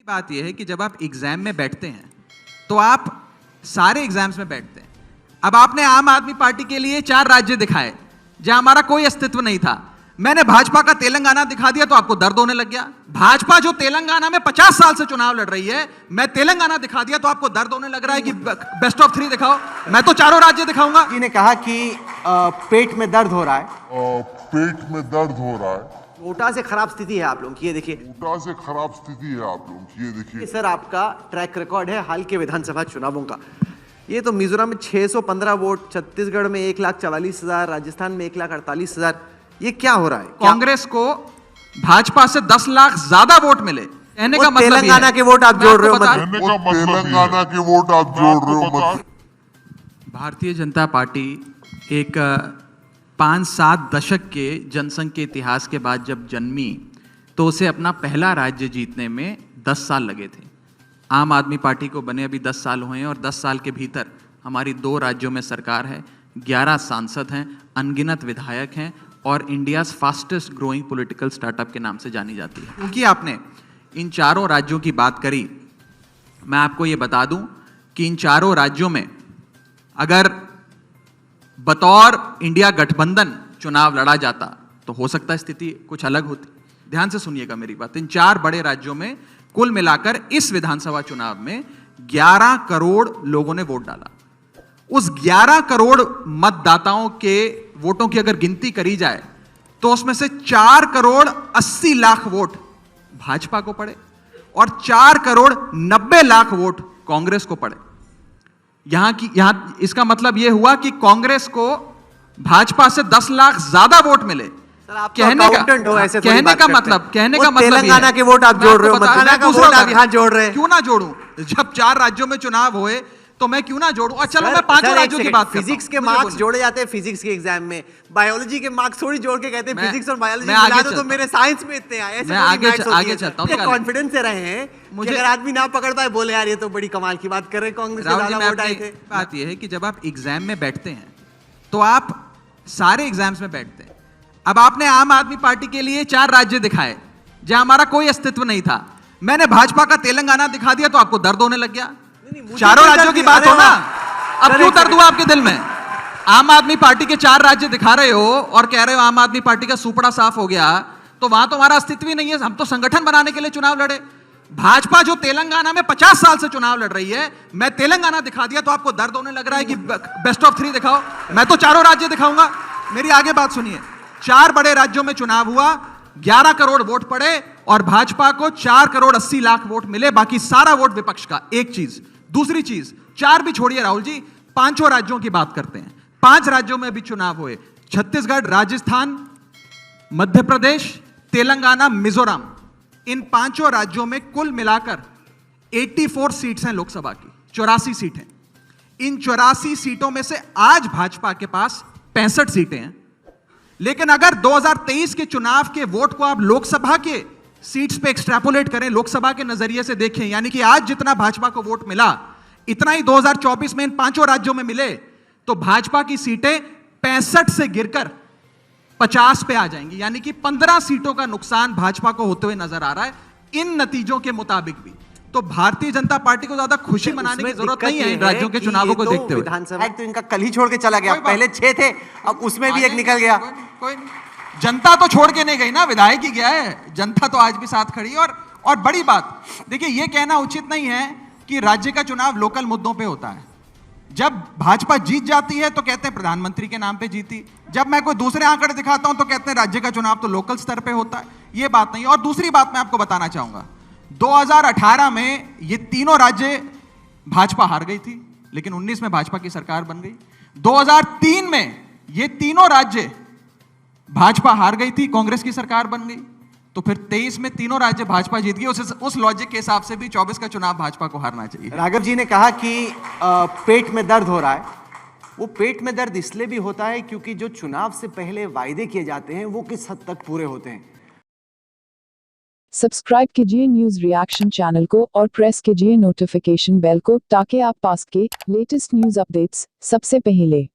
बात यह है कि जब आप एग्जाम में बैठते हैं तो आप सारे एग्जाम्स में बैठते हैं। अब आपने आम आदमी पार्टी के लिए 4 राज्य दिखाए जहां हमारा कोई अस्तित्व नहीं था। मैंने भाजपा का तेलंगाना दिखा दिया तो आपको दर्द होने लग गया। भाजपा जो तेलंगाना में 50 साल से चुनाव लड़ रही है, मैं तेलंगाना दिखा दिया तो आपको दर्द होने लग रहा है कि बेस्ट ऑफ 3 दिखाओ। मैं तो चारों राज्य दिखाऊंगा। जी ने कहा कि पेट में दर्द हो रहा है। पेट में दर्द हो रहा है। कोटा से खराब स्थिति है आप लोगों की, ये देखिए। कोटा से खराब स्थिति है आप लोगों की, ये देखिए। सर, आपका ट्रैक रिकॉर्ड है हाल के विधानसभा चुनावों का। ये तो मिजोरम में 615 वोट, छत्तीसगढ़ में 1,44,000, राजस्थान में 1,48,000। ये क्या हो रहा है? कांग्रेस को भाजपा से 10 लाख ज्यादा वोट मिले। कहने का मतलब तेलंगाना के वोट आप जोड़ रहे हो। तेलंगाना के वोट आप जोड़ रहे हो। भारतीय जनता पार्टी एक 5-7 दशक के जनसंघ के इतिहास के बाद जब जन्मी तो उसे अपना पहला राज्य जीतने में 10 साल लगे थे। आम आदमी पार्टी को बने अभी 10 साल हुए हैं और 10 साल के भीतर हमारी 2 राज्यों में सरकार है, 11 सांसद हैं, अनगिनत विधायक हैं और India's fastest growing political startup के नाम से जानी जाती है। क्योंकि आपने इन चारों राज्यों की बात करी, मैं आपको ये बता दूं कि इन चारों राज्यों में अगर बतौर इंडिया गठबंधन चुनाव लड़ा जाता तो हो सकता है स्थिति कुछ अलग होती। ध्यान से सुनिएगा मेरी बात। इन 4 बड़े राज्यों में कुल मिलाकर इस विधानसभा चुनाव में 11 करोड़ लोगों ने वोट डाला। उस 11 करोड़ मतदाताओं के वोटों की अगर गिनती करी जाए तो उसमें से 4 करोड़ 80 लाख वोट भाजपा को पड़े और 4 करोड़ 90 लाख वोट कांग्रेस को पड़े। यहां इसका मतलब यह हुआ कि कांग्रेस को भाजपा से 10 लाख ज्यादा वोट मिले। कहने का मतलब तेलंगाना के वोट आप जोड़ रहे हो, मथुरा का वोट आप यहां जोड़ रहे हैं। क्यों ना जोड़ूं? जब 4 राज्यों में चुनाव हुए तो मैं क्यों ना जोड़ूं? चलो मैं 5 राज्यों की बात करता हूं। फिजिक्स के मार्क्स जोड़े जाते हैं फिजिक्स के एग्जाम में, बायोलॉजी के मार्क्स थोड़ी जोड़ के कहते हैं फिजिक्स और बायोलॉजी मिला दो तो मेरे साइंस में इतने आए। मैं आगे चलता हूं। कॉन्फिडेंस से रहे हैं मुझे, अगर आदमी ना पकड़ पाए बोले यार ये तो बड़ी कमाल की बात कर रहे हैं, कांग्रेस के ज्यादा वोट आए थे। बात यह है कि जब आप एग्जाम में बैठते हैं तो आप सारे एग्जाम्स में बैठते हैं। अब आपने आम आदमी पार्टी के लिए 4 राज्य दिखाए जहां हमारा कोई अस्तित्व नहीं था। मैंने भाजपा का तेलंगाना दिखा दिया तो आपको दर्द होने लग गया। चारों राज्यों की बात हो ना, अब क्यों दर्द हुआ आपके दिल में? आम आदमी पार्टी के 4 राज्य दिखा रहे हो और कह रहे हो आम आदमी पार्टी का सुपड़ा साफ हो गया, तो वहां तो हमारा अस्तित्व ही नहीं है। हम तो संगठन बनाने के लिए चुनाव लड़े। भाजपा जो तेलंगाना में 50 साल से चुनाव लड़ रही है, मैं तेलंगाना दिखा दिया तो आपको दर्द होने लग रहा है कि बेस्ट ऑफ 3 दिखाओ। मैं तो चारों राज्य दिखाऊंगा। मेरी आगे बात सुनिए। 4 बड़े राज्यों में चुनाव हुआ, 11 करोड़ वोट पड़े और भाजपा को 4 करोड़ 80 लाख वोट मिले, बाकी सारा वोट विपक्ष का। एक चीज। दूसरी चीज, 4 भी छोड़िए राहुल जी, 5 राज्यों की बात करते हैं। 5 राज्यों में भी चुनाव हुए, छत्तीसगढ़, राजस्थान, मध्य प्रदेश, तेलंगाना, मिजोरम। इन 5 राज्यों में कुल मिलाकर 84 सीट्स हैं लोकसभा की, 84 सीटें। इन 84 सीटों में से आज भाजपा के पास 65 सीटें हैं। लेकिन अगर 2023 के चुनाव के वोट को आप लोकसभा के सीट्स पे एक्सट्रैपोलेट करें, लोकसभा के नजरिए से देखें, यानी कि आज जितना भाजपा को वोट मिला इतना ही 2024 में इन 5 राज्यों में मिले, तो भाजपा की सीटें 65 से गिरकर 50 पे आ जाएंगी। यानी कि 15 सीटों का नुकसान भाजपा को होते हुए नजर आ रहा है इन नतीजों के मुताबिक भी। तो भारतीय जनता पार्टी को ज्यादा खुशी मनाने की जरूरत नहीं है इन राज्यों के चुनावों को देखते हुए। विधानसभा तो इनका कल ही छोड़ के चला गया, पहले 6 थे, अब उसमें भी एक निकल गया। कोई जनता तो छोड़ के नहीं गई ना, विधायक ही गया है। जनता तो आज भी साथ खड़ी है। और बड़ी बात देखिए, यह कहना उचित नहीं है कि राज्य का चुनाव लोकल मुद्दों पे होता है। जब भाजपा जीत जाती है तो कहते हैं प्रधानमंत्री के नाम पे जीती, जब मैं कोई दूसरे आंकड़े दिखाता हूं तो कहते हैं राज्य का चुनाव तो लोकल स्तर पे होता है। यह बात नहीं। और दूसरी बात मैं आपको बताना चाहूंगा, 2018 में ये तीनों राज्य भाजपा हार गई थी, लेकिन 19 में भाजपा की सरकार बन गई। 2003 में ये तीनों राज्य भाजपा हार गई थी, कांग्रेस की सरकार बन गई। तो फिर 23 में तीनों राज्य भाजपा जीत गई। उस लॉजिक के हिसाब से भी 24 का चुनाव भाजपा को हारना चाहिए। राघव जी ने कहा कि पेट में दर्द हो रहा है। वो पेट में दर्द इसलिए भी होता है क्योंकि जो चुनाव से पहले वायदे किए जाते हैं वो किस हद तक पूरे होते हैं। सब्सक्राइब कीजिए न्यूज रिएक्शन चैनल को और प्रेस कीजिए नोटिफिकेशन बेल को ताकि आप पास के लेटेस्ट न्यूज अपडेट्स सबसे पहले